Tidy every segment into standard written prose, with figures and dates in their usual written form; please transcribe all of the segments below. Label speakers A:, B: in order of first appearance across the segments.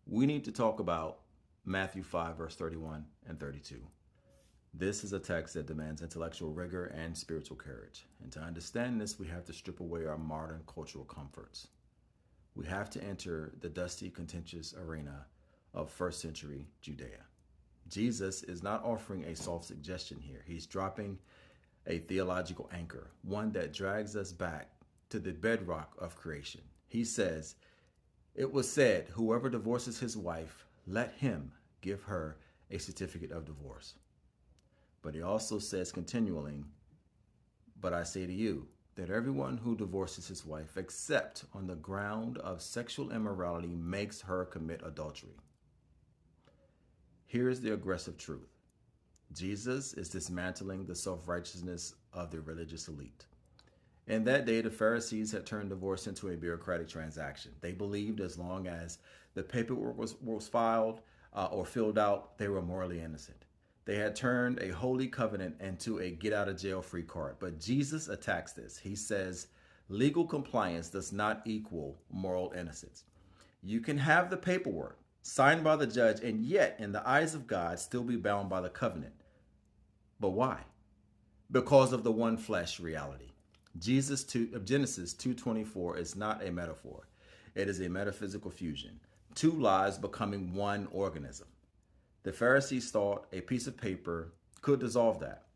A: we need to talk about Matthew 5, verse 31 and 32. This is a text that demands intellectual rigor and spiritual courage. And to understand this, we have to strip away our modern cultural comforts. We have to enter the dusty, contentious arena of first century Judea. Jesus is not offering a soft suggestion here. He's dropping a theological anchor, one that drags us back to the bedrock of creation. He says, "It was said, whoever divorces his wife, let him give her a certificate of divorce." But he also says continually, "But I say to you that everyone who divorces his wife, except on the ground of sexual immorality, makes her commit adultery." Here's the aggressive truth. Jesus is dismantling the self-righteousness of the religious elite. In that day, the Pharisees had turned divorce into a bureaucratic transaction. They believed as long as the paperwork was filed or filled out, they were morally innocent. They had turned a holy covenant into a get-out-of-jail-free card. But Jesus attacks this. He says, legal compliance does not equal moral innocence. You can have the paperwork signed by the judge and yet, in the eyes of God, still be bound by the covenant. But why? Because of the one flesh reality. Genesis 2:24 is not a metaphor. It is a metaphysical fusion. Two lives becoming one organism. The Pharisees thought a piece of paper could dissolve that.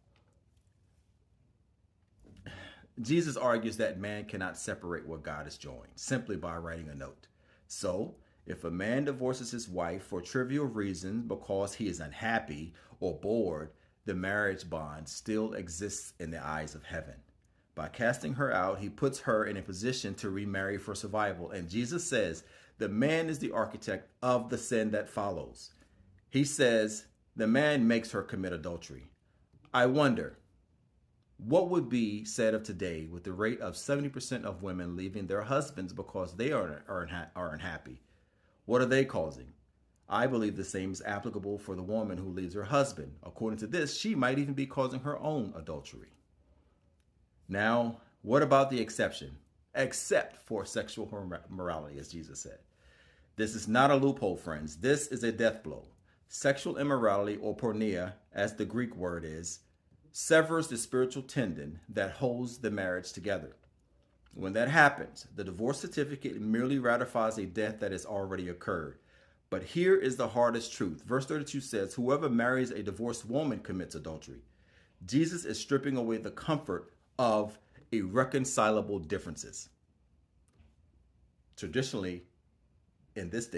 A: Jesus argues that man cannot separate what God has joined simply by writing a note. So, if a man divorces his wife for trivial reasons because he is unhappy or bored, the marriage bond still exists in the eyes of heaven. By casting her out, he puts her in a position to remarry for survival. And Jesus says the man is the architect of the sin that follows. He says the man makes her commit adultery. I wonder, what would be said of today with the rate of 70% of women leaving their husbands because they are unhappy? What are they causing? I believe the same is applicable for the woman who leaves her husband. According to this, she might even be causing her own adultery. Now, what about the exception? Except for sexual morality, as Jesus said. This is not a loophole, friends. This is a death blow. Sexual immorality, or porneia, as the Greek word is, severs the spiritual tendon that holds the marriage together. When that happens, the divorce certificate merely ratifies a death that has already occurred. But here is the hardest truth. Verse 32 says, whoever marries a divorced woman commits adultery. Jesus is stripping away the comfort of irreconcilable differences. Traditionally, in this day,